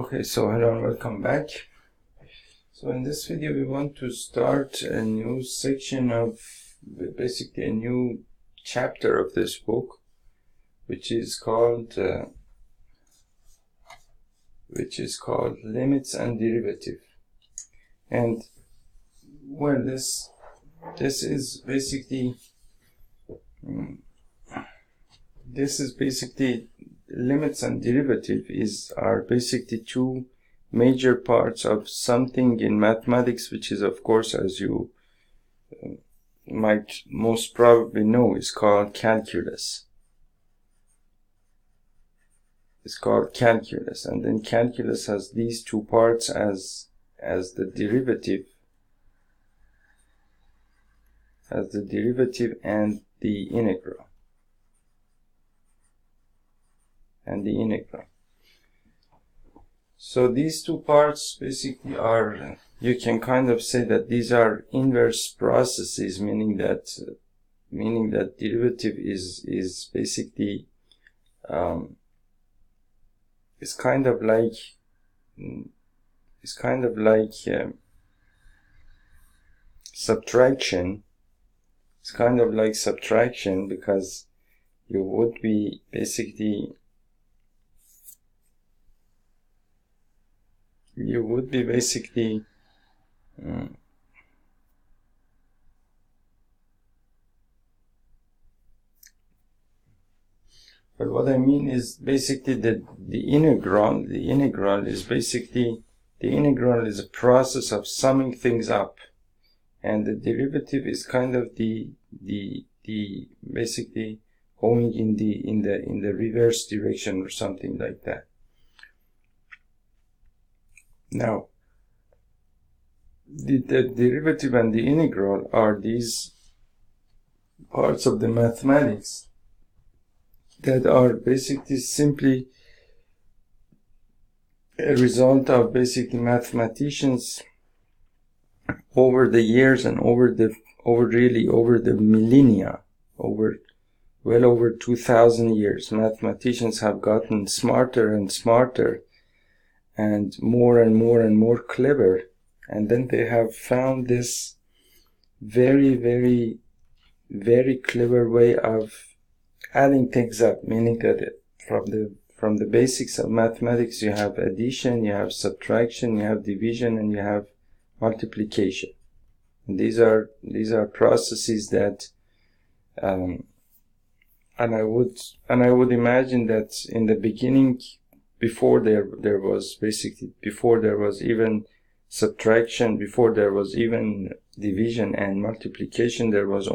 Okay, so hello and welcome back. So in this video we want to start a new section of basically a new chapter of this book, which is called Limits and Derivative. And well, this is basically limits and derivative are basically two major parts of something in mathematics, which is, of course, as you might most probably know, is called calculus. It's called calculus, and then calculus has these two parts as the derivative, and the integral. So these two parts basically are, you can kind of say that these are inverse processes, meaning that derivative is basically it's kind of like subtraction. It's kind of like subtraction, because you would be basically but what I mean is basically that the integral is basically, the integral is a process of summing things up, and the derivative is kind of the basically going in the reverse direction or something like that. Now, the derivative and the integral are these parts of the mathematics that are basically simply a result of basically mathematicians over the years and over the millennia, well over 2,000 years. Mathematicians have gotten smarter and smarter and more clever, and then they have found this very, very, very clever way of adding things up, meaning that from the basics of mathematics, you have addition, you have subtraction, you have division, and you have multiplication. And these are processes that and I would imagine that in the beginning, before there was even subtraction, before there was even division and multiplication, there was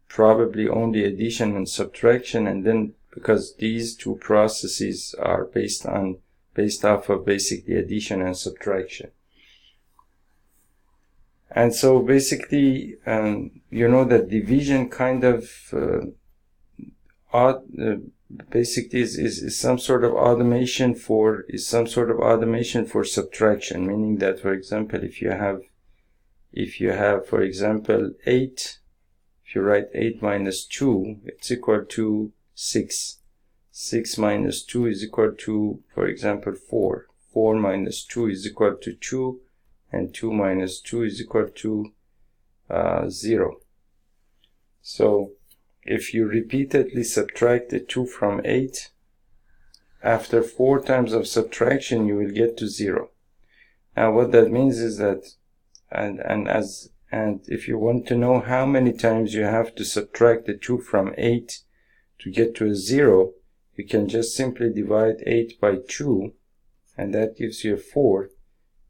probably only addition and subtraction. And then, because these two processes are based off of basically addition and subtraction. And so basically, that division kind of basically is some sort of automation for subtraction, meaning that, for example, if you have for example 8, if you write 8 minus 2, it's equal to 6. 6 minus 2 is equal to, for example, 4. 4 minus 2 is equal to 2, and 2 minus 2 is equal to 0. So if you repeatedly subtract the 2 from 8, after 4 times of subtraction, you will get to 0. Now what that means is that, and if you want to know how many times you have to subtract the 2 from 8 to get to a 0, you can just simply divide 8 by 2, and that gives you a 4,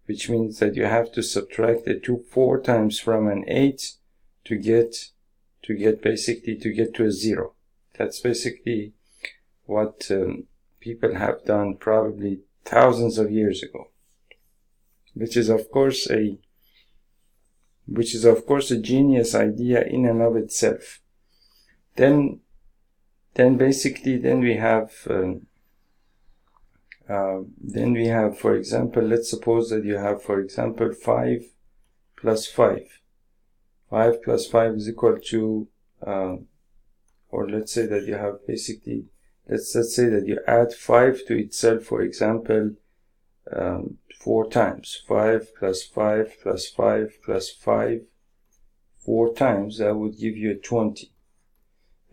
which means that you have to subtract the 2 4 times from an 8 to get to a 0. That's basically what people have done probably thousands of years ago, which is of course a genius idea in and of itself. Then we have for example, let's suppose that you have, for example, 5 plus 5. 5 plus 5 is equal to, or let's say that you have basically, let's say that you add 5 to itself, for example, 4 times. 5 plus 5 plus 5 plus 5 4 times, that would give you a 20.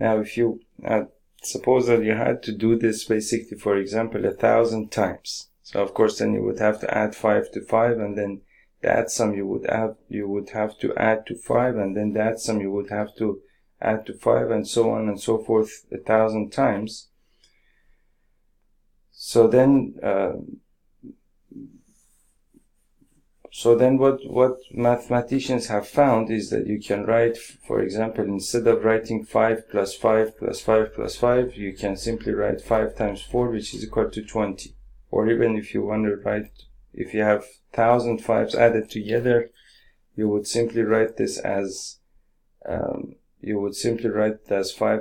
Now if you suppose that you had to do this basically, for example, 1,000 times, so of course then you would have to add 5 to 5, and then that sum you would have to add to 5, and then that sum you would have to add to 5, and so on and so forth 1,000 times. So then what mathematicians have found is that you can write, for example, instead of writing 5 plus 5 plus 5 plus 5, you can simply write 5 times 4, which is equal to 20. Or even if you want to write, if you have 1,000 5s added together, you would simply write this as 5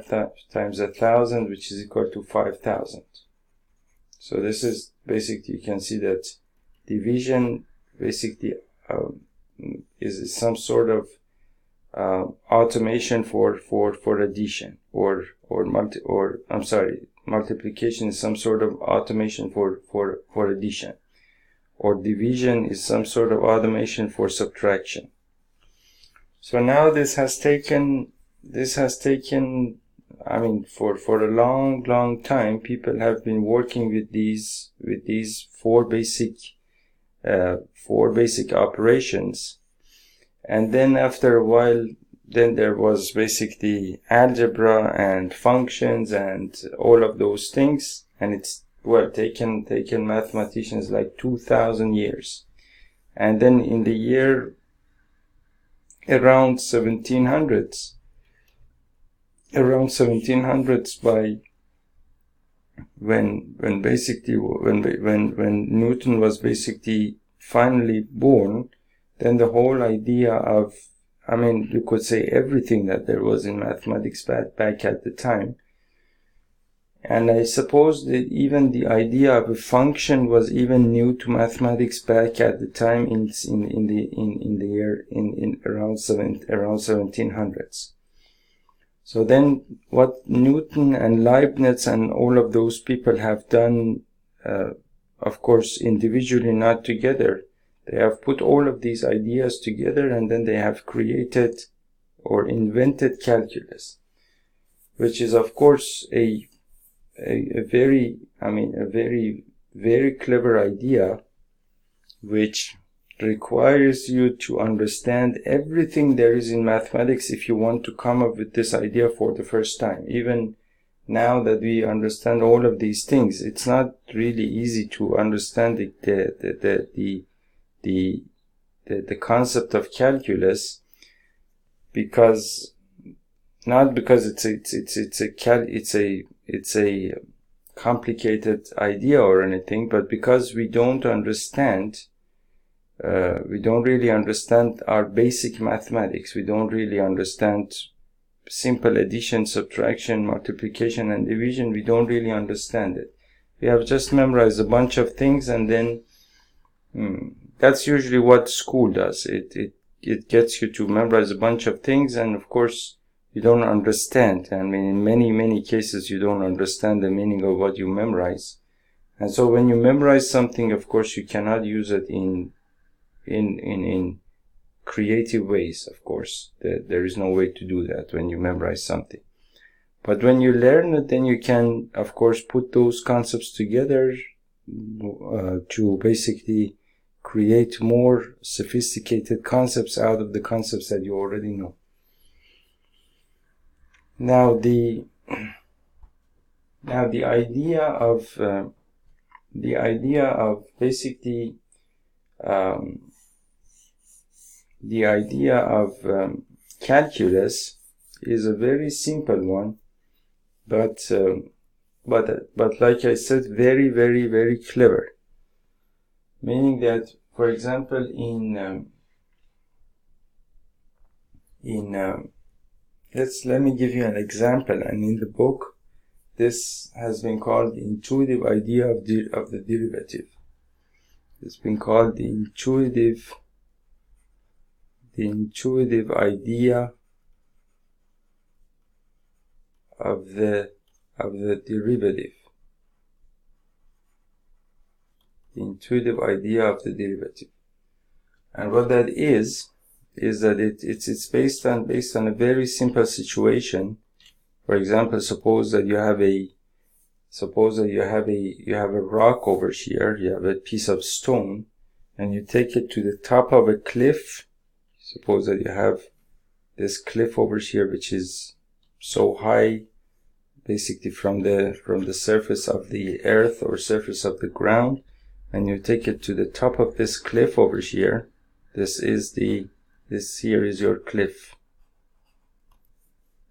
times 1,000, which is equal to 5,000. So this is basically, you can see that division basically is some sort of automation for addition, multiplication is some sort of automation for addition, or division is some sort of automation for subtraction. So now this has taken, I mean, for a long time, people have been working with these four basic operations, and then after a while, then there was basically algebra and functions and all of those things, and it's taken mathematicians like 2,000 years, and then in the year around 1700s, by when Newton was basically finally born, then the whole idea of, I mean, you could say everything that there was in mathematics back at the time. And I suppose that even the idea of a function was even new to mathematics back at the time in around 1700s. So then what Newton and Leibniz and all of those people have done, of course individually, not together, they have put all of these ideas together, and then they have created or invented calculus, which is of course a very clever idea, which requires you to understand everything there is in mathematics if you want to come up with this idea for the first time. Even now that we understand all of these things, it's not really easy to understand the concept of calculus, because not because it's a complicated idea or anything, but because we don't really understand our basic mathematics. We don't really understand simple addition, subtraction, multiplication, and division. We don't really understand it. We have just memorized a bunch of things, and then that's usually what school does. It gets you to memorize a bunch of things, and of course you don't understand. I mean, in many cases you don't understand the meaning of what you memorize. And so when you memorize something, of course you cannot use it in creative ways. Of course, there is no way to do that when you memorize something. But when you learn it, then you can, of course, put those concepts together to basically create more sophisticated concepts out of the concepts that you already know. Now the idea of basically the idea of calculus is a very simple one, but like I said, very clever. Meaning that, for example, let me give you an example. And in the book, this has been called the intuitive idea of the derivative. It's been called the intuitive idea of the derivative. the intuitive idea of the derivative. And what that is that it's based on a very simple situation. For example, suppose that you have a rock over here, you have a piece of stone, and you take it to the top of a cliff. Suppose that you have this cliff over here, which is so high, basically from the surface of the earth or surface of the ground, and you take it to the top of this cliff over here. This here is your cliff.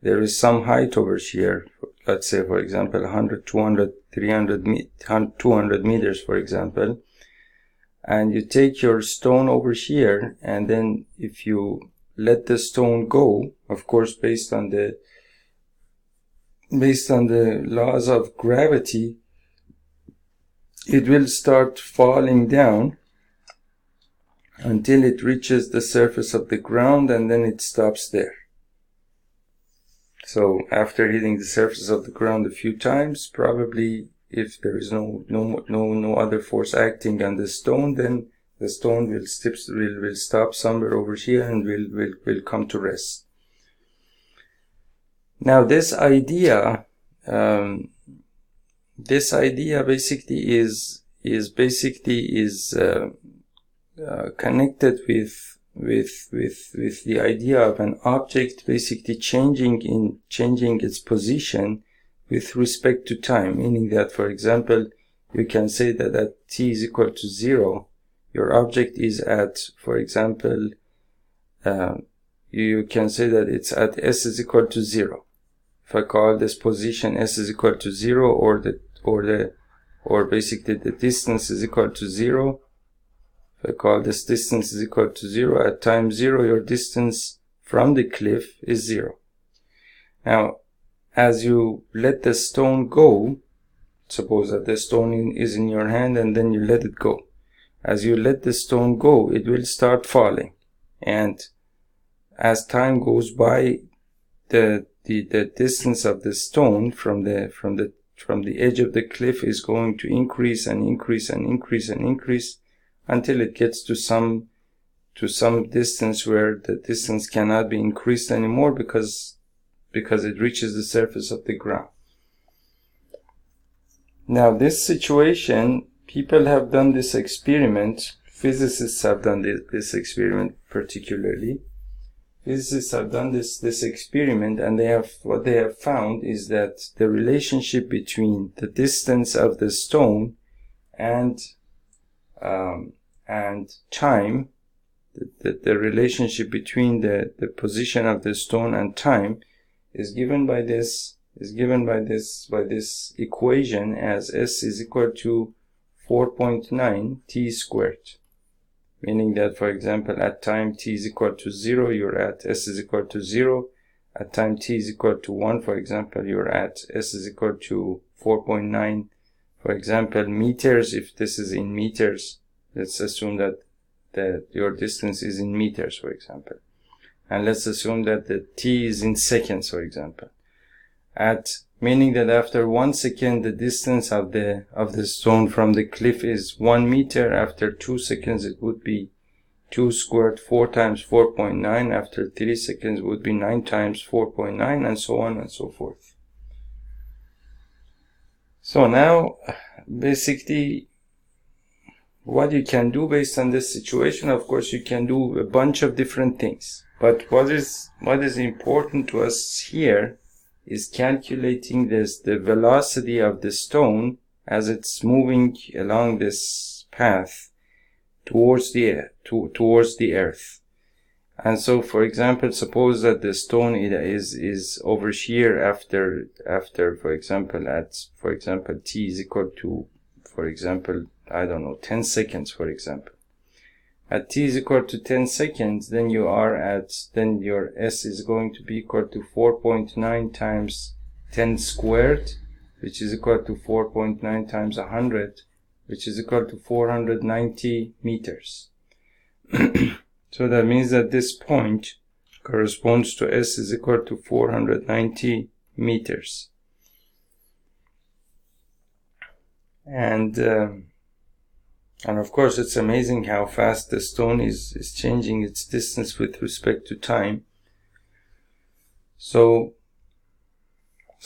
There is some height over here, let's say for example 100, 200, 300, 200 meters for example, and you take your stone over here, and then if you let the stone go, of course based on the laws of gravity, it will start falling down until it reaches the surface of the ground, and then it stops there. So after hitting the surface of the ground a few times, probably if there is no other force acting on the stone, then the stone will stop somewhere over here and will come to rest. Now this idea basically is connected with the idea of an object basically changing its position with respect to time, meaning that, for example, you can say that at t is equal to 0, your object is at, for example, you can say that it's at s is equal to 0. If I call this position s is equal to 0, or basically the distance is equal to 0, if I call this distance is equal to 0, at time 0 your distance from the cliff is 0. Now, as you let the stone go, suppose that the stone is in your hand and then you let it go. As you let the stone go, it will start falling, and as time goes by, the distance of the stone from the edge of the cliff is going to increase and increase and increase and increase until it gets to some distance where the distance cannot be increased anymore because it reaches the surface of the ground. Now this situation, people have done this experiment, physicists have done this experiment particularly. Physicists have done this experiment, and what they have found is that the relationship between the distance of the stone and time, the relationship between the position of the stone and time is given by this equation as s is equal to 4.9 t squared. Meaning that, for example, at time t is equal to 0, you're at s is equal to 0. At time t is equal to 1, for example, you're at s is equal to 4.9, for example, meters. If this is in meters, let's assume that your distance is in meters, for example. And let's assume that the t is in seconds, for example. Meaning that after 1 second, the distance of the stone from the cliff is 1 meter. After 2 seconds, it would be 2 squared, 4 times 4.9. After 3 seconds, it would be 9 times 4.9, and so on and so forth. So now, basically, what you can do based on this situation, of course, you can do a bunch of different things. But what is important to us here is calculating the velocity of the stone as it's moving along this path towards the earth. And so, for example, suppose that the stone is over here after for example t is equal to, for example, I don't know, 10 seconds, for example. At t is equal to 10 seconds, then your s is going to be equal to 4.9 times 10 squared, which is equal to 4.9 times 100, which is equal to 490 meters. So that means that this point corresponds to s is equal to 490 meters. And And of course, it's amazing how fast the stone is changing its distance with respect to time. So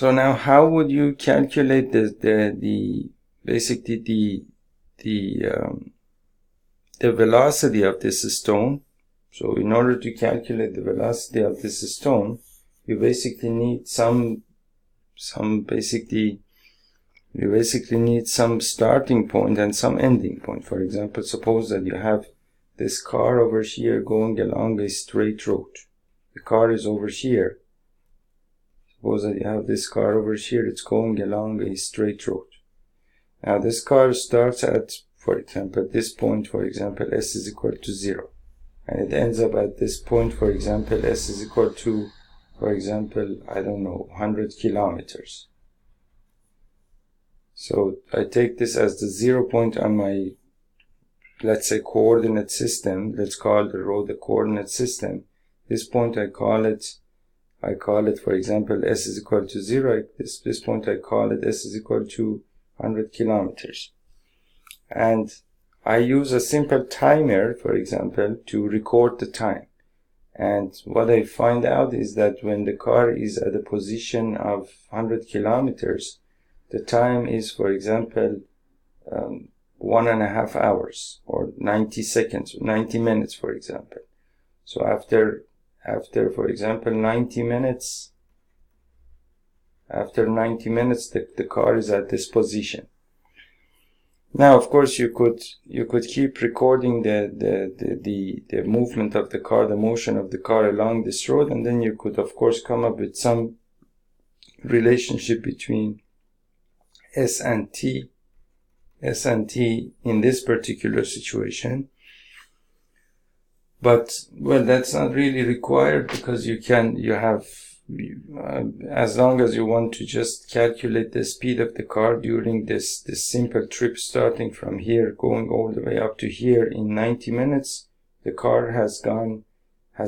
now how would you calculate basically the velocity of this stone? So in order to calculate the velocity of this stone, you basically need some starting point and some ending point. For example, suppose that you have this car over here going along a straight road. The car is over here. Suppose that you have this car over here, it's going along a straight road. Now this car starts at, for example, this point, for example, s is equal to 0. And it ends up at this point, for example, s is equal to, for example, I don't know, 100 kilometers. So I take this as the 0 point on my, let's say, coordinate system. Let's call the road the coordinate system. This point I call it, for example, s is equal to 0. This point I call it s is equal to 100 kilometers. And I use a simple timer, for example, to record the time. And what I find out is that when the car is at a position of 100 kilometers, the time is, for example, 1.5 hours, or 90 seconds, 90 minutes, for example. So after, for example, 90 minutes, the car is at this position. Now, of course, you could keep recording the movement of the car, the motion of the car along this road, and then you could, of course, come up with some relationship between S and T in this particular situation. But, well, that's not really required, because as long as you want to just calculate the speed of the car during this simple trip starting from here going all the way up to here in 90 minutes, the car has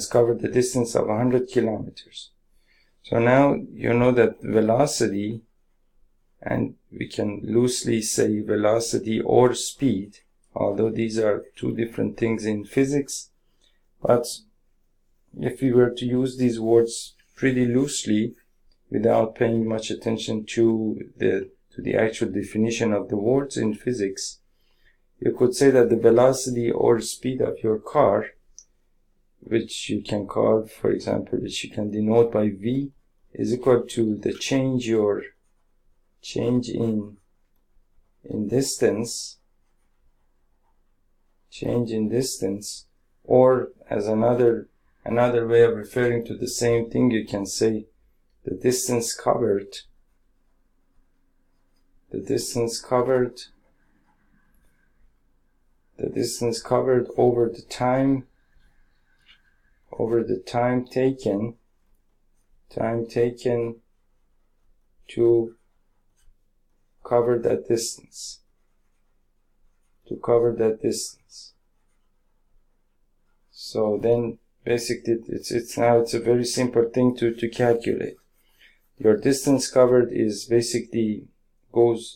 covered the distance of 100 kilometers. So now you know that velocity, and we can loosely say velocity or speed, although these are two different things in physics. But if we were to use these words pretty loosely, without paying much attention to the actual definition of the words in physics, you could say that the velocity or speed of your car, which you can call, for example, which you can denote by v, is equal to the change in distance, or as another way of referring to the same thing, you can say the distance covered over the time taken to cover that distance. So then basically it's a very simple thing to calculate. Your distance covered is basically the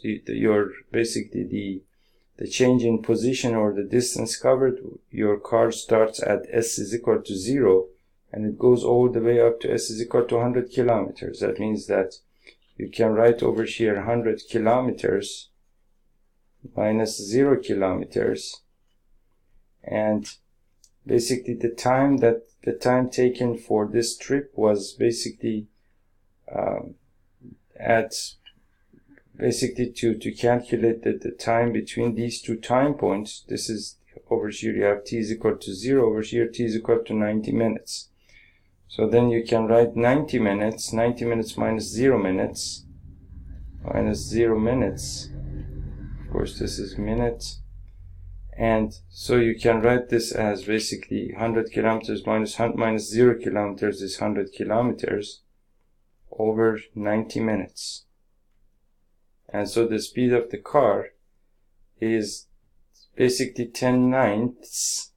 change in position, or the distance covered. Your car starts at s is equal to 0, and it goes all the way up to s is equal to 100 kilometers. That means that you can write over here 100 kilometers minus 0 kilometers, and basically the time taken for this trip was basically to calculate the time between these two time points. This is over here, you have t is equal to 0, over here t is equal to 90 minutes. So then you can write 90 minutes minus 0 minutes, of course this is minutes, and so you can write this as basically 100 kilometers minus 0 kilometers is 100 kilometers over 90 minutes. And so the speed of the car is basically 10 ninths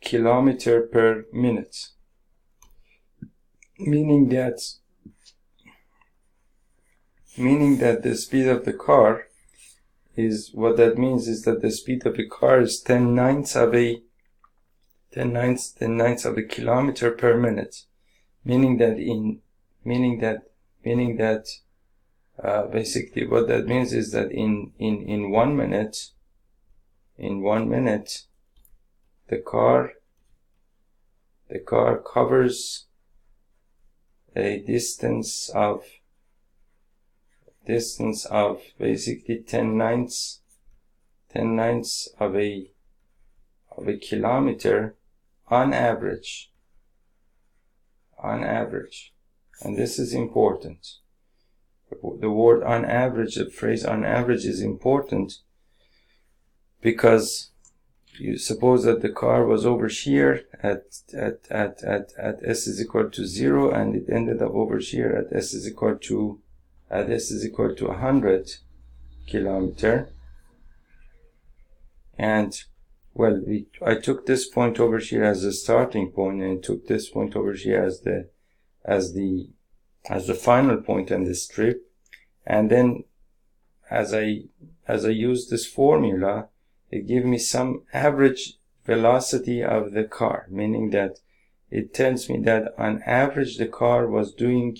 kilometer per minute, meaning that meaning that the speed of the car is, what that means is that the speed of the car is 10/9 of a kilometer per minute, meaning that basically what that means is that in 1 minute, the car covers a distance of basically 10/9 of a kilometer on average, and this is important. The word on average, the phrase on average is important, because you suppose that the car was over here at s is equal to 0, and it ended up over here at s is equal to 100 kilometer. And well, I took this point over here as a starting point, and took this point over here as the final point in this trip. And then as I use this formula, it gives me some average velocity of the car, meaning that it tells me that on average the car was doing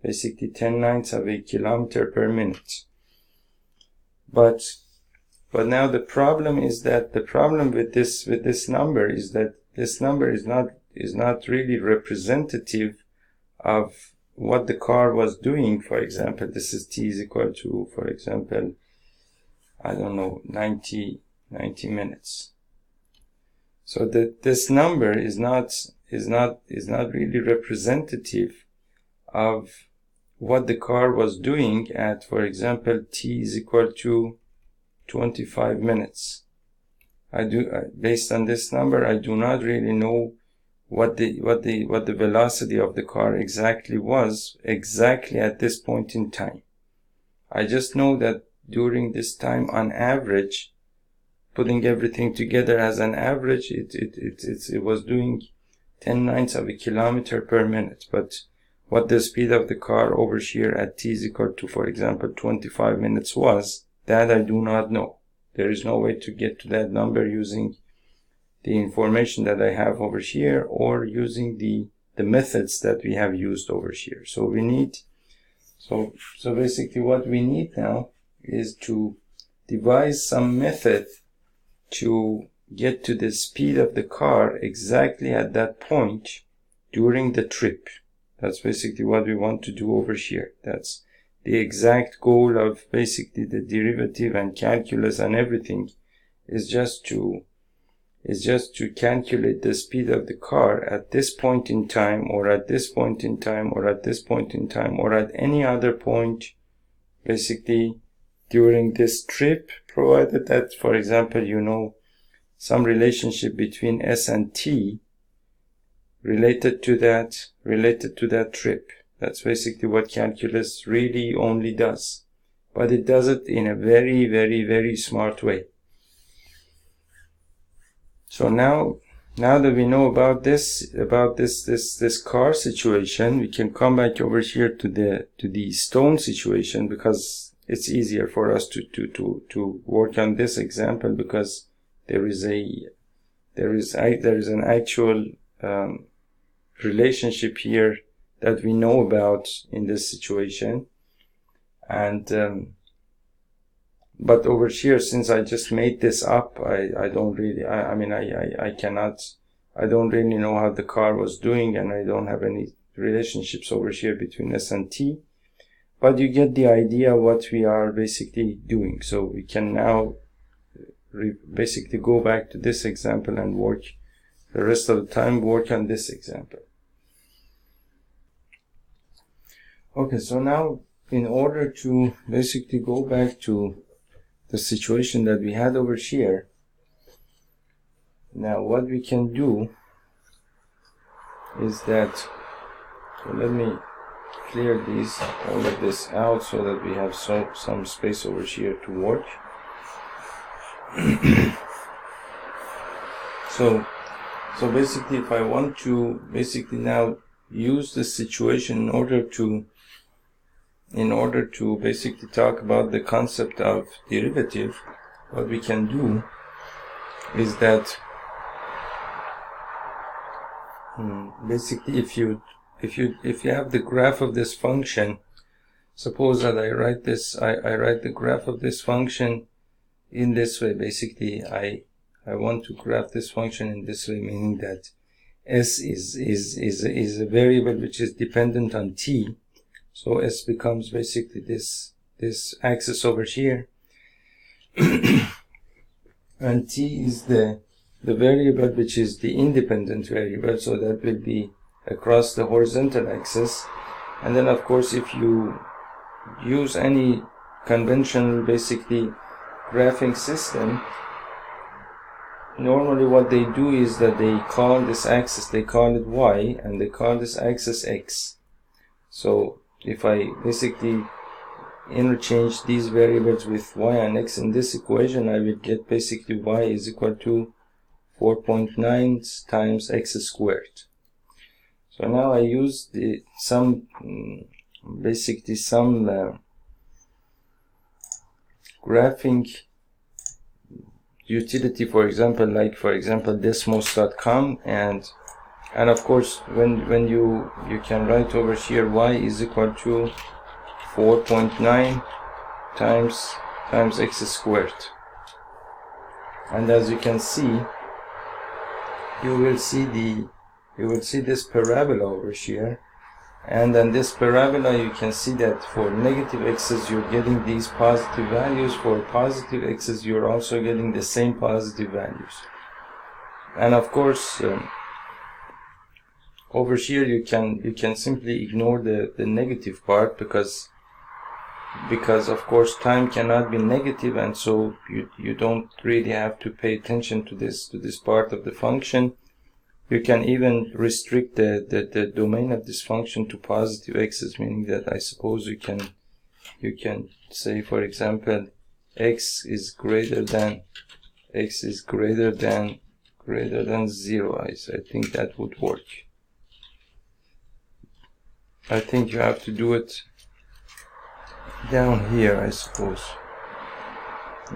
basically 10/9 of a kilometer per minute. But now the problem with this number is that this number is not really representative of what the car was doing. For example, this is t is equal to, for example, I don't know, 90 minutes. So that this number is not really representative of what the car was doing at, for example, t is equal to 25 minutes. Based on this number, I do not really know what the velocity of the car exactly was at this point in time. I just know that during this time, on average, putting everything together as an average, it was doing 10/9 of a kilometer per minute. But what the speed of the car over here at t is equal to, for example, 25 minutes was, that I do not know. There is no way to get to that number using the information that I have over here, or using the methods that we have used over here. So we need, so basically what we need now is to devise some method to get to the speed of the car exactly at that point during the trip. That's basically what we want to do over here. That's the exact goal of basically the derivative and calculus and everything, is just to calculate the speed of the car at this point in time, or at this point in time, or at this point in time, or at any other point basically during this trip, provided that, for example, you know some relationship between s and t related to that trip. That's basically what calculus really only does, but it does it in a very, very, very smart way. So now that we know about this car situation, we can come back over here to the stone situation, because it's easier for us to work on this example, because there is an actual relationship here that we know about in this situation. And but over here, since I just made this up, I don't really, I don't really know how the car was doing, and I don't have any relationships over here between s and t, but you get the idea what we are basically doing. So we can now basically go back to this example and work the rest of the time on this example. Okay, so now in order to basically go back to the situation that we had over here, now what we can do is that, so let me clear all of this out so that we have some space over here to work. So basically, if I want to basically now use this situation in order to in order to basically talk about the concept of derivative, what we can do is that basically if you have the graph of this function, suppose that I write the graph of this function in this way. Basically I want to graph this function in this way, meaning that s is a variable which is dependent on t. So s becomes basically this axis over here, and t is the variable which is the independent variable, so that will be across the horizontal axis. And then of course if you use any conventional basically graphing system, normally what they do is that they call this axis, they call it y, and they call this axis x. So if I basically interchange these variables with y and x in this equation, I will get basically y is equal to 4.9 times x squared. So now I use some graphing utility, for example desmos.com, and of course when you can write over here y is equal to 4.9 times x squared, and as you can see, you will see this parabola over here, and then this parabola you can see that for negative x's you're getting these positive values, for positive x's you're also getting the same positive values. And of course over here you can simply ignore the negative part, because of course time cannot be negative, and so you don't really have to pay attention to this part of the function. You can even restrict the domain of this function to positive x's, meaning that I suppose you can say, for example, x is greater than 0. I think that would work. I think you have to do it down here, I suppose.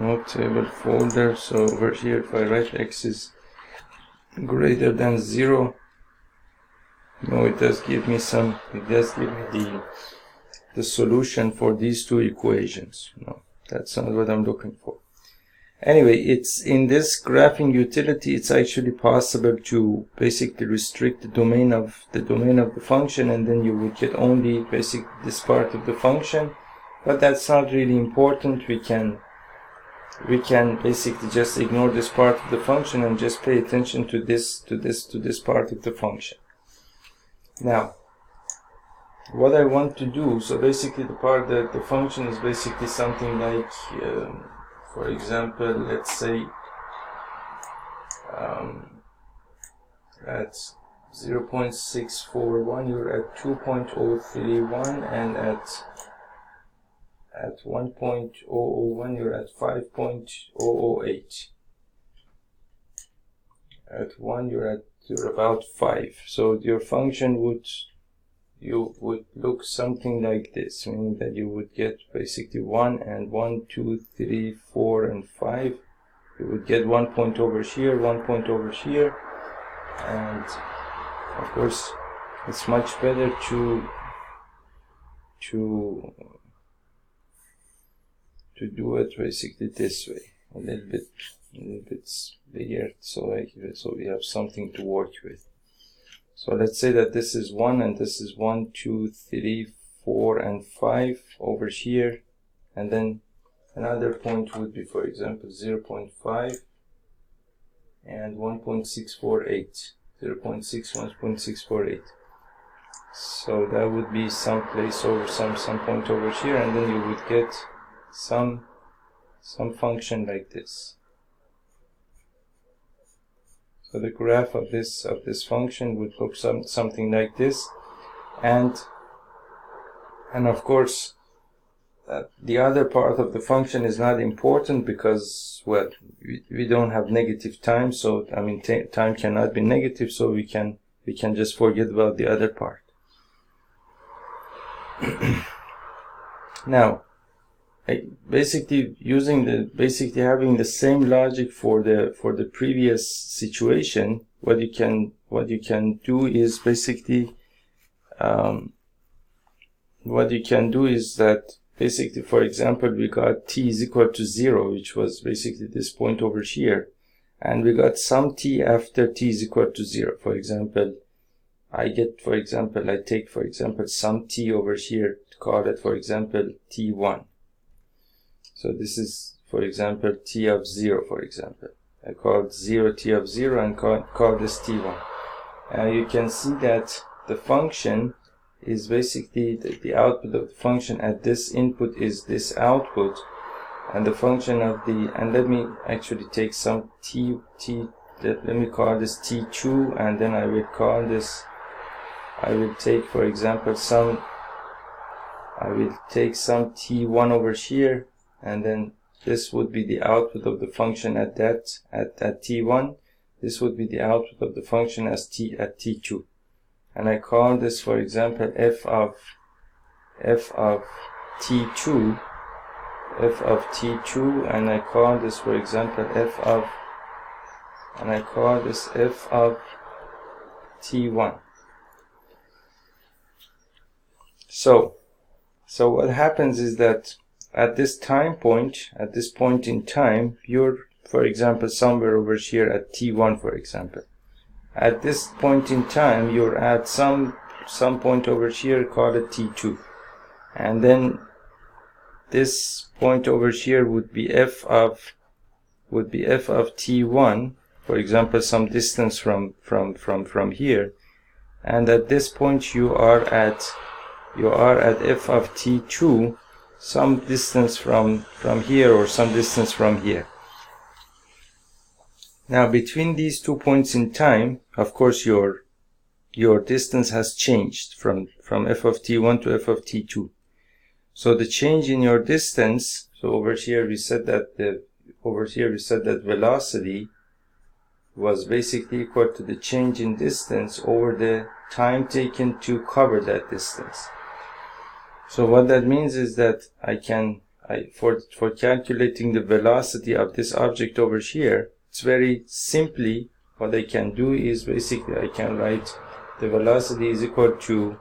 No table folder. So over here, if I write x is greater than 0, no, it does give me the solution for these two equations. No, that's not what I'm looking for. Anyway, it's in this graphing utility, it's actually possible to basically restrict the domain of the function, and then you would get only basically this part of the function. But that's not really important. We can basically just ignore this part of the function and just pay attention to this part of the function. Now, what I want to do, so basically the part that the function is basically something like, for example, let's say at 0.641 you're at 2.031, and at 1.001 you're at 5.008. At 1 you're about 5. So your function would look something like this, meaning that you would get basically 1 and 1, 2, 3, 4, and 5. You would get 1 point over here, 1 point over here, and of course it's much better to do it basically this way, a little bit bigger, so we have something to work with. So let's say that this is 1 and this is 1, 2, 3, 4, and 5 over here, and then another point would be, for example, 0.5 and 1.648, 0.6, 1.648. So that would be some place over some point over here, and then you would get some function like this. So the graph of this function would look something like this, and of course the other part of the function is not important, because, well, we don't have negative time, so I mean time cannot be negative, so we can just forget about the other part. Now, basically having the same logic for the previous situation, what you can do is basically that basically, for example, we got t is equal to 0, which was basically this point over here, and we got some t after t is equal to 0. For example, I take some t over here to call it, for example, t1. So this is, for example, t of 0, for example. I call it 0 t of 0 and call this t1. Now you can see that the function is basically the output of the function at this input is this output, and the function of the, and let me actually take some let me call this t2, and then I will call this, I will take, for example, I will take some t1 over here, and then this would be the output of the function at t1. This would be the output of the function at t2. And I call this, for example, f of t2, and I call this, for example, f of t1. So what happens is that at this point in time, you're, for example, somewhere over here at t1, for example. At this point in time, you're at some point over here, call it t2, and then this point over here would be f of t1, for example, some distance from here, and at this point you are at f of t2, some distance from here or some distance from here. Now, between these 2 points in time, of course, your distance has changed from f of t1 to f of t2. So the change in your distance, so over here we said that velocity was basically equal to the change in distance over the time taken to cover that distance. So what that means is that for calculating the velocity of this object over here, it's very simply, what I can do is basically I can write the velocity is equal to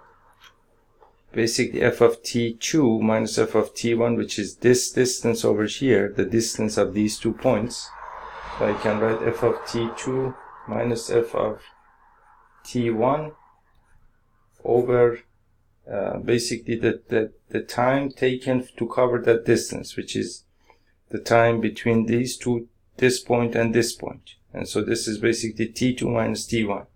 basically f of t2 minus f of t1, which is this distance over here, the distance of these 2 points. So I can write f of t2 minus f of t1 over basically the time taken to cover that distance, which is the time between these two, this point and this point. And so this is basically t2 minus t1.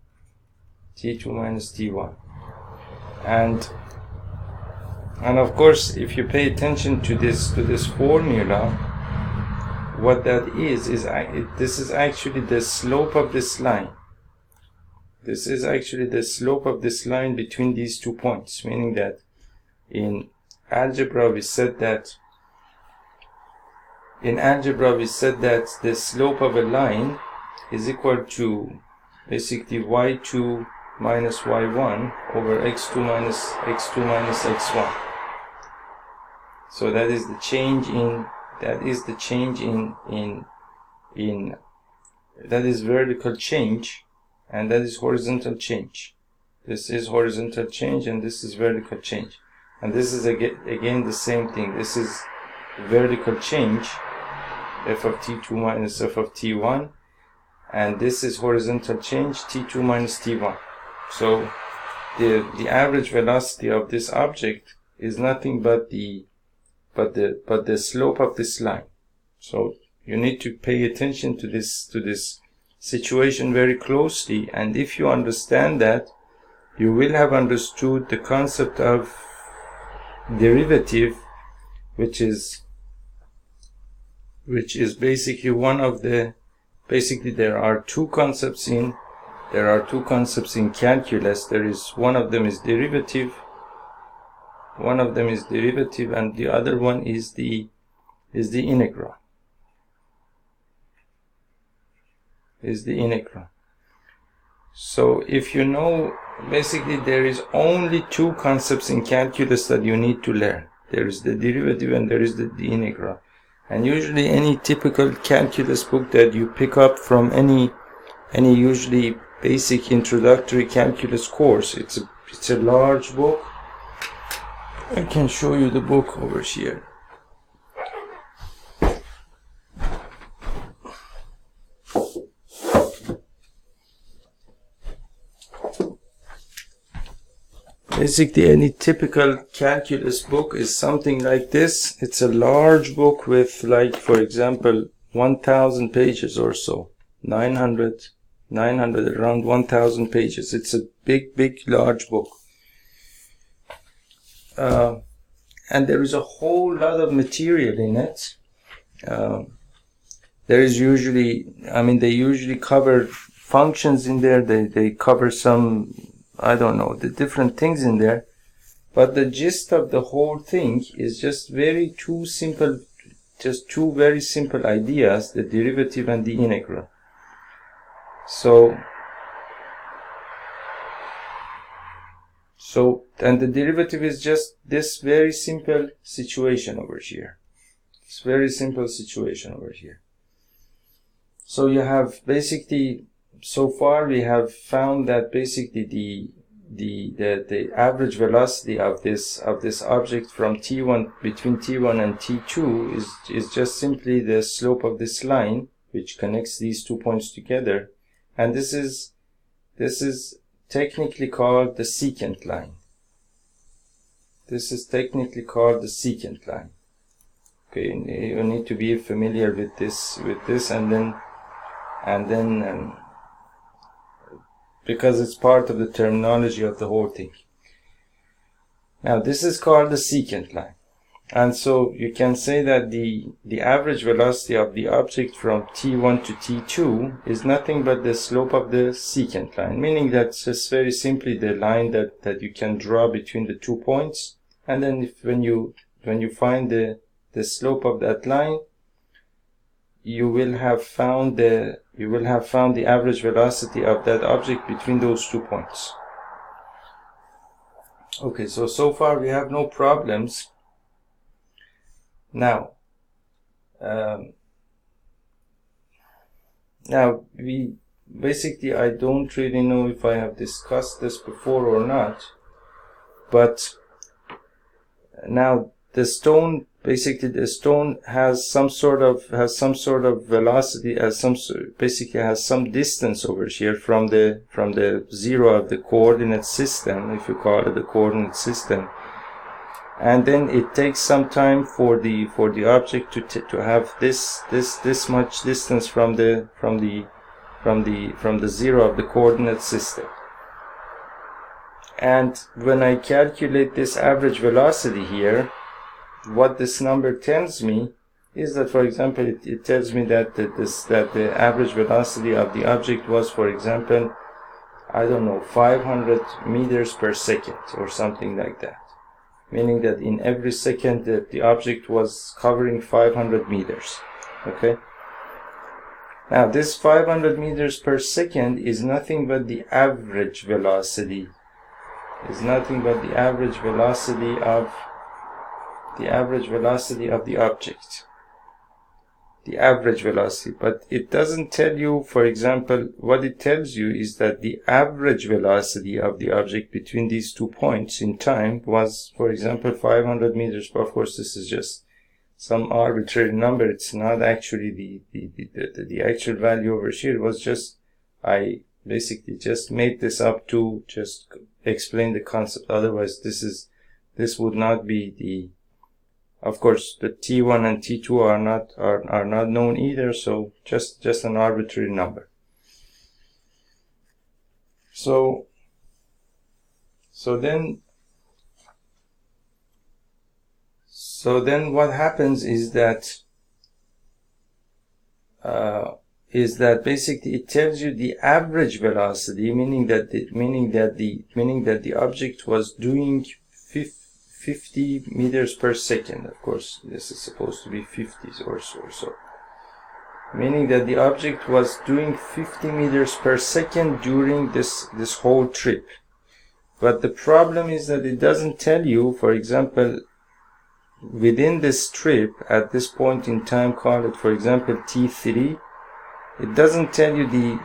And of course, if you pay attention to this formula, what that is this is actually the slope of this line. This is actually the slope of this line between these 2 points, meaning that in algebra we said that the slope of a line is equal to basically y2 minus y1 over x2 minus x1. So that is the change that is vertical change, and that is horizontal change. This is horizontal change and this is vertical change. And this is again the same thing. This is vertical change, f of t2 minus f of t1, and this is horizontal change, t2 minus t1. So the average velocity of this object is nothing but the slope of this line. So you need to pay attention to this situation very closely, and if you understand that, you will have understood the concept of derivative, which is basically one of the there are two concepts in calculus. There is one of them is derivative, and the other one is the integral. So if you know, basically there is only two concepts in calculus that you need to learn. there is the derivative, and there is the integral. And usually any typical calculus book that you pick up from any usually basic introductory calculus course, it's a large book. I can show you the book over here. Basically, any typical calculus book is something like this. It's a large book with, like, for example, 1,000 pages or so. 900, around 1,000 pages. It's a big, large book. And there is a whole lot of material in it. There is usually, they usually cover functions in there. They cover some, I don't know, the different things in there. But the gist of the whole thing is just two very simple ideas, the derivative and the integral. And the derivative is just this very simple situation over here. It's very simple situation over here. So you have basically, so far we have found that basically the average velocity of this object from T1, between T1 and T2 is just simply the slope of this line which connects these 2 points together, and this is technically called the secant line. This is technically called the secant line. Okay, you need to be familiar with this, and then because it's part of the terminology of the whole thing. Now this is called the secant line, and so you can say that the average velocity of the object from T1 to T2 is nothing but the slope of the secant line, meaning that's just very simply the line that you can draw between the 2 points, and then when you find the slope of that line, you will have found the average velocity of that object between those 2 points. Okay, so far we have no problems. Now we basically, I don't really know if I have discussed this before or not, but now the stone, basically the stone has some sort of velocity, basically has some distance over here from the zero of the coordinate system, if you call it the coordinate system, and then it takes some time for the object to have this much distance from the zero of the coordinate system. And when I calculate this average velocity here, what this number tells me is that, for example, it tells me that the average velocity of the object was, for example, I don't know, 500 meters per second or something like that, meaning that in every second that the object was covering 500 meters. Okay, now this 500 meters per second is nothing but the average velocity, of the object, the average velocity. But it doesn't tell you, for example, what it tells you is that the average velocity of the object between these 2 points in time was, for example, 500 meters. But of course, this is just some arbitrary number. It's not actually the actual value over here. It was just, I basically just made this up to just explain the concept. Otherwise, this would not be the, of course, the T1 and T2 are not known either, so just an arbitrary number. So then what happens is that basically it tells you the average velocity, meaning that the object was doing 50 meters per second. Of course, this is supposed to be 50 or so. Meaning that the object was doing 50 meters per second during this whole trip. But the problem is that it doesn't tell you, for example, within this strip at this point in time, call it for example t3, it doesn't tell you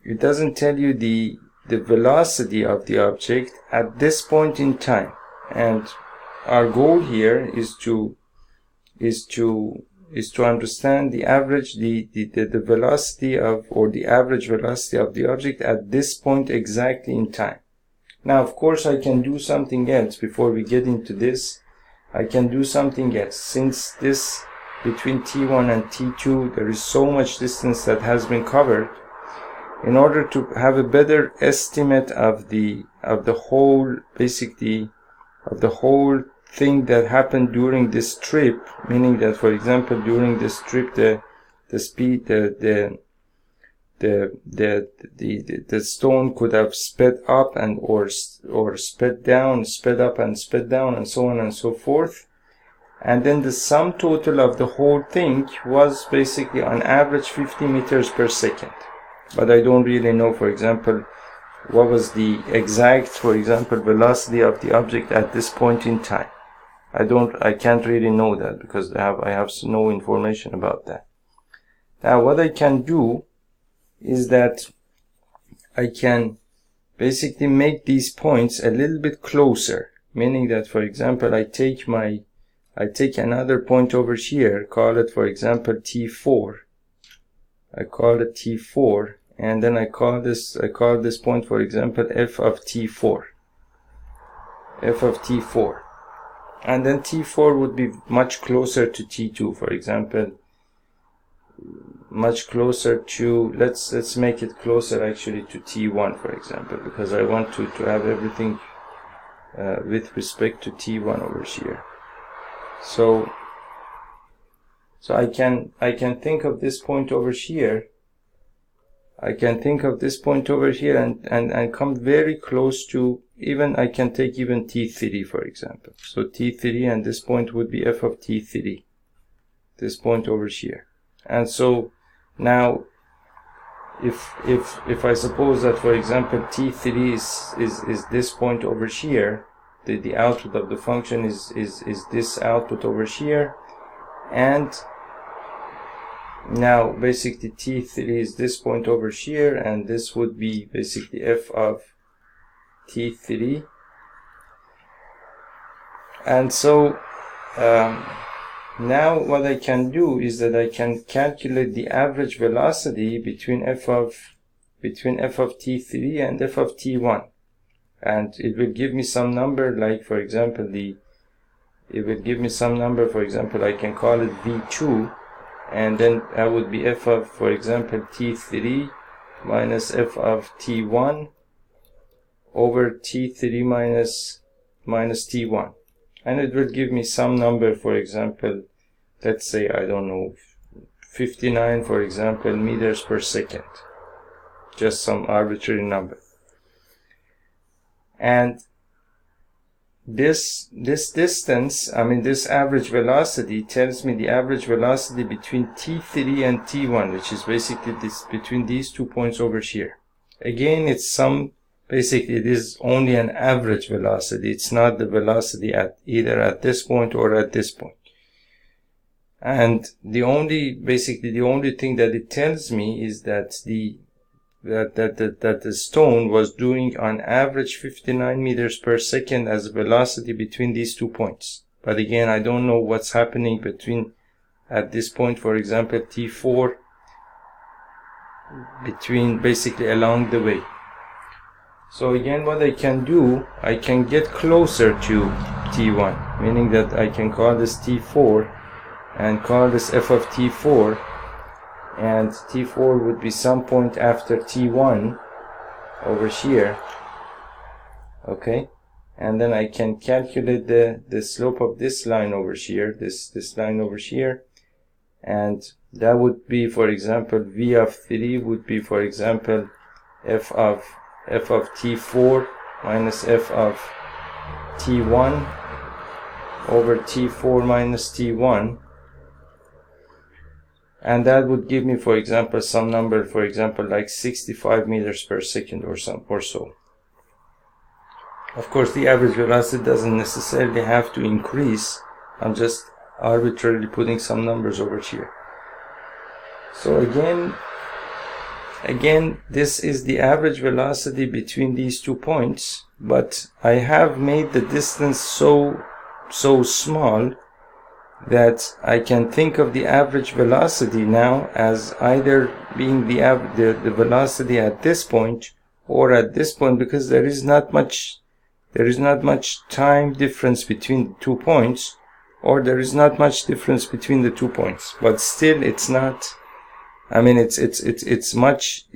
it doesn't tell you the velocity of the object at this point in time. And our goal here is to understand the average, the velocity of, or the average velocity of the object at this point exactly in time. Now, of course, I can do something else before we get into this. I can do something else. Since this between T1 and T2, there is so much distance that has been covered. In order to have a better estimate of the whole, basically, of the whole thing that happened during this trip, meaning that, for example, during this trip, the speed, the stone could have sped up and or sped down, sped up and sped down, and so on and so forth. And then the sum total of the whole thing was basically on average 50 meters per second. But I don't really know, for example, what was the exact, for example, velocity of the object at this point in time. I can't really know that because I have no information about that. Now, what I can do is that I can basically make these points a little bit closer, meaning that, for example, I take another point over here, call it, for example, T4. I call it T4, and then I call this point, for example, f of T4. And then T4 would be much closer to T2, for example, much closer to, let's make it closer actually to T1, for example, because I want to have everything with respect to T1 over here. So I can think of this point over here. I can think of this point over here and come very close to, even I can take even T3, for example. So T3, and this point would be f of T3, this point over here. And so now if I suppose that, for example, T3 is this point over here, the output of the function is this output over here, and now basically T3 is this point over here, and this would be basically f of T3. And so now what I can do is that I can calculate the average velocity between f of T3 and f of T1, and it will give me some number, like, for example, I can call it V2, and then that would be f of, for example, T3 minus f of T1 over T3 minus T1. And it will give me some number, for example, let's say, I don't know, 59, for example, meters per second. Just some arbitrary number. And this distance, this average velocity tells me the average velocity between T3 and T1, which is basically this between these 2 points over here. Again, it is only an average velocity. It's not the velocity at either at this point or at this point. And the only thing that it tells me is that the stone was doing on average 59 meters per second as velocity between these 2 points. But again, I don't know what's happening at this point, for example, T4, basically along the way. So again, what I can do, I can get closer to T1, meaning that I can call this T4 and call this f of T4, and T4 would be some point after T1 over here, okay? And then I can calculate the slope of this line over here, this line over here, and that would be, for example, V of 3 would be, for example, f of T4 minus f of T1 over T4 minus T1. And that would give me, for example, some number, for example, like 65 meters per second or so. Of course, the average velocity doesn't necessarily have to increase. I'm just arbitrarily putting some numbers over here. So again, this is the average velocity between these 2 points, but I have made the distance so small that I can think of the average velocity now as either being the velocity at this point or at this point, because there is not much time difference between the 2 points, or there is not much difference between the 2 points. But still, it's not. I mean, it's much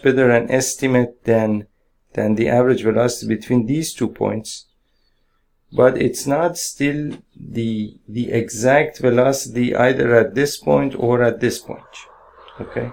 better an estimate than the average velocity between these 2 points. But it's not still the exact velocity either at this point or at this point. Okay.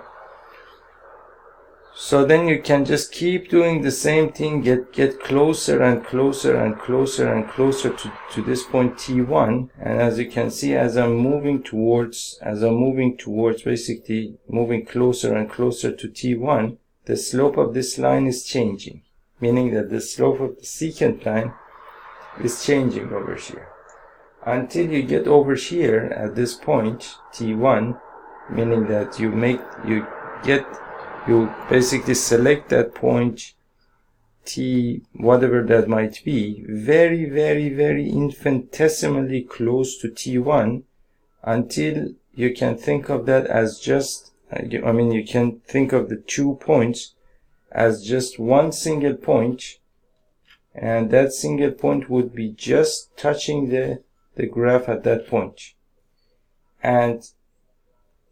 So then you can just keep doing the same thing, get closer and closer and closer and closer to this point T1. And as you can see, as I'm moving towards basically moving closer and closer to T1, the slope of this line is changing, meaning that the slope of the secant line is changing over here until you get over here at this point T1, meaning that you basically select that point T, whatever that might be, very, very, very infinitesimally close to T1, until you can think of that as just, you can think of the 2 points as just one single point, and that single point would be just touching the graph at that point. And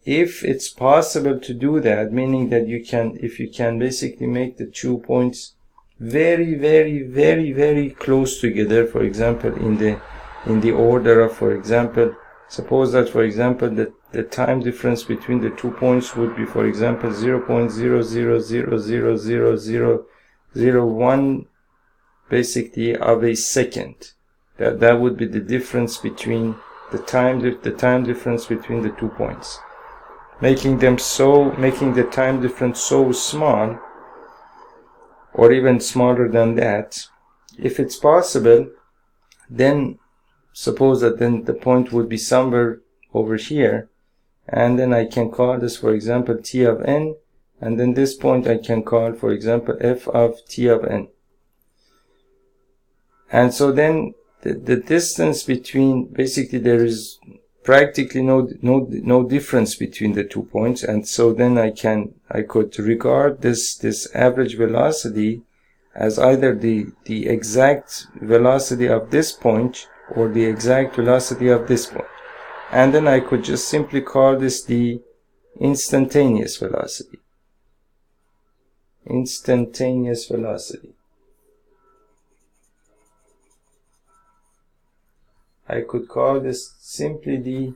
if it's possible to do that, meaning that if you can basically make the 2 points very, very, very, very close together, for example, in the order of, for example, suppose that, for example, the time difference between the 2 points would be, for example, 0.000000001 basically of a second. That would be the difference between the time difference between the 2 points. Making the time difference so small, or even smaller than that. If it's possible, then suppose that then the point would be somewhere over here, and then I can call this, for example, t of n, and then this point I can call, for example, f of t of n. And so then the distance between, basically there is practically no difference between the 2 points, and so then I could regard this average velocity as either the exact velocity of this point or the exact velocity of this point. And then I could just simply call this the instantaneous velocity. Instantaneous velocity. I could call this simply the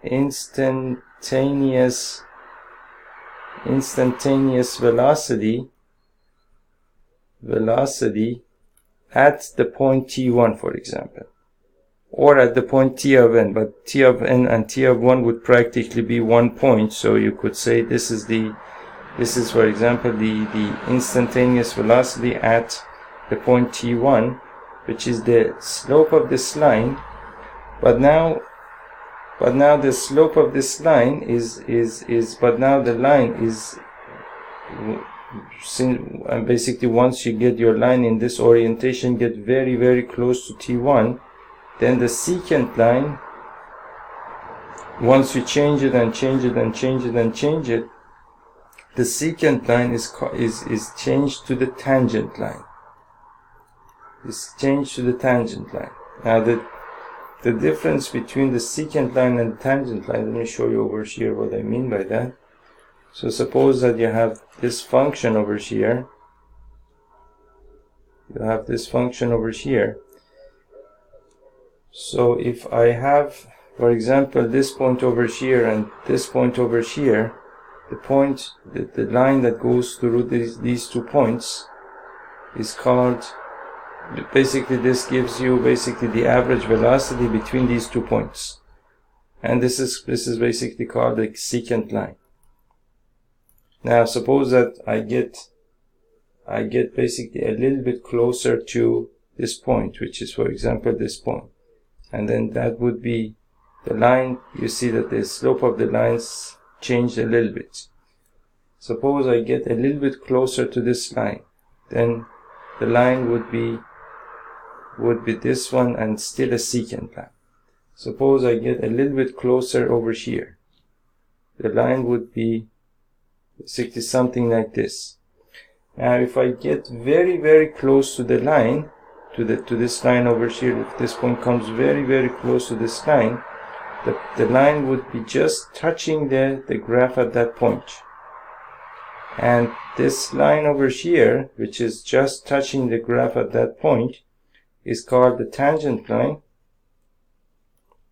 instantaneous velocity at the point t1, for example, or at the point t of n, but t of n and t of 1 would practically be 1 point, so you could say this is for example the instantaneous velocity at the point t1, which is the slope of this line. But now the slope of this line but now the line is, basically once you get your line in this orientation, get very, very close to T1, then the secant line, once you change it and change it and change it and change it, the secant line is changed to the tangent line. Is changed to the tangent line. Now the difference between the secant line and the tangent line, let me show you over here what I mean by that. So suppose that you have this function over here. You have this function over here. So if I have, for example, this point over here and this point over here, the line that goes through these 2 points is called, basically this gives you basically the average velocity between these 2 points, and this is basically called the secant line. Now suppose that I get I get basically a little bit closer to this point, which is, for example, this point. And then that would be the line. You see that the slope of the lines changed a little bit. Suppose I get a little bit closer to this line, then the line would be this one and still a secant line. Suppose I get a little bit closer over here, the line would be basically something like this. Now if I get very, very close to the line, to this line over here, if this point comes very, very close to this line, the line would be just touching the graph at that point. And this line over here, which is just touching the graph at that point, is called the tangent line.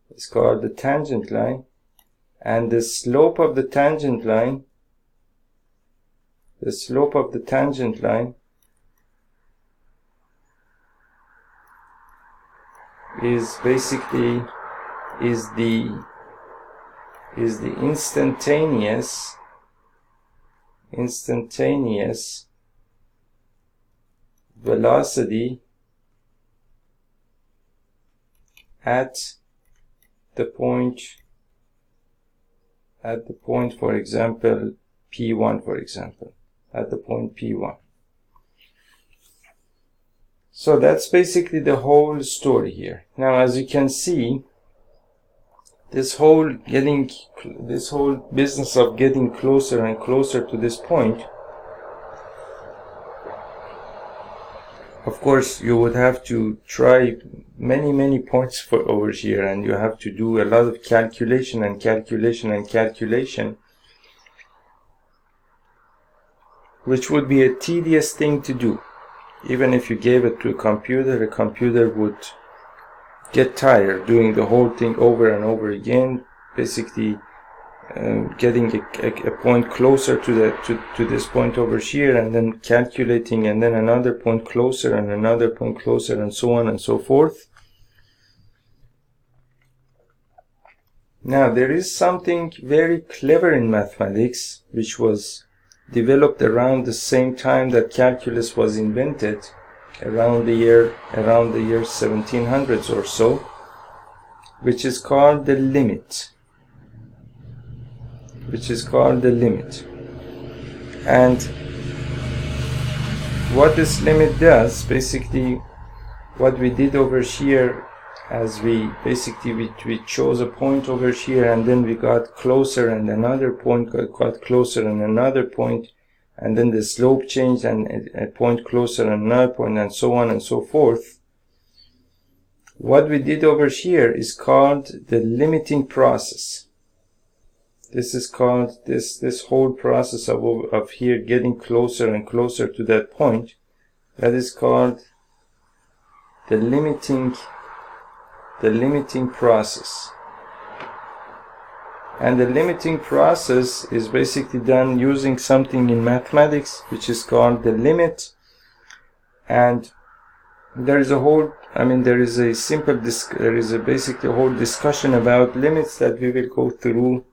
It's called the tangent line. And the slope of the tangent line, is basically the instantaneous velocity at the point, for example, P1, at the point P1. So that's basically the whole story here. Now, as you can see, this whole business of getting closer and closer to this point, of course, you would have to try many points for over here, and you have to do a lot of calculation, which would be a tedious thing to do. Even if you gave it to a computer would get tired doing the whole thing over and over again, basically getting a point closer to this point over here, and then calculating, and then another point closer and another point closer, and so on and so forth. Now, there is something very clever in mathematics which was developed around the same time that calculus was invented, around the year 1700s or so, which is called the limit. And what this limit does, basically what we did over here, as we chose a point over here, and then we got closer, and another point got closer, and another point, and then the slope changed, and a point closer, and another point, and so on and so forth. What we did over here is called the limiting process. This is called, this whole process of here getting closer and closer to that point, that is called the limiting process. And the limiting process is basically done using something in mathematics which is called the limit. And there is a whole, there is basically a whole discussion about limits that we will go through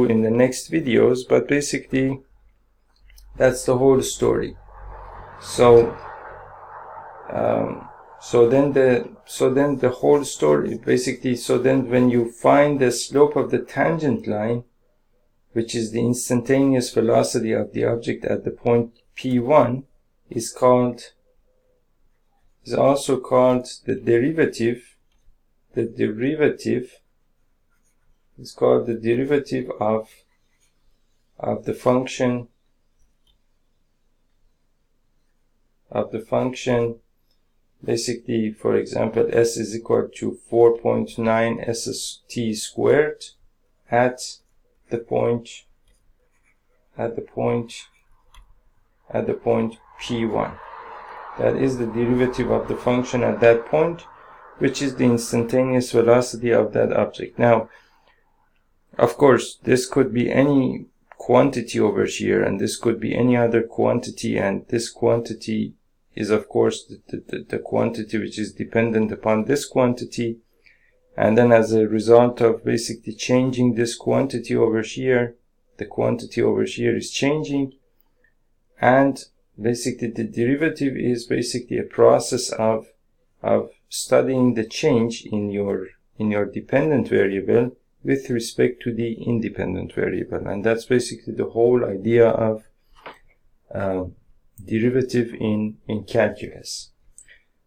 in the next videos, but basically that's the whole story. So then the whole story basically, so then when you find the slope of the tangent line, which is the instantaneous velocity of the object at the point P1, is also called the derivative. The derivative is called the derivative of the function basically, for example, s is equal to 4.9 st squared at the point P1. That is the derivative of the function at that point, which is the instantaneous velocity of that object. Now, of course, this could be any quantity over here, and this could be any other quantity, and this quantity is, of course, the quantity which is dependent upon this quantity. And then as a result of basically changing this quantity over here, the quantity over here is changing. And basically the derivative is basically a process of studying the change in your dependent variable with respect to the independent variable. And that's basically the whole idea of derivative in calculus.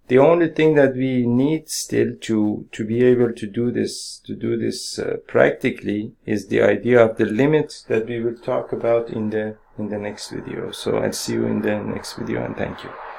The only thing that we need still to be able to do this practically is the idea of the limit that we will talk about in the next video. So I'll see you in the next video, and thank you.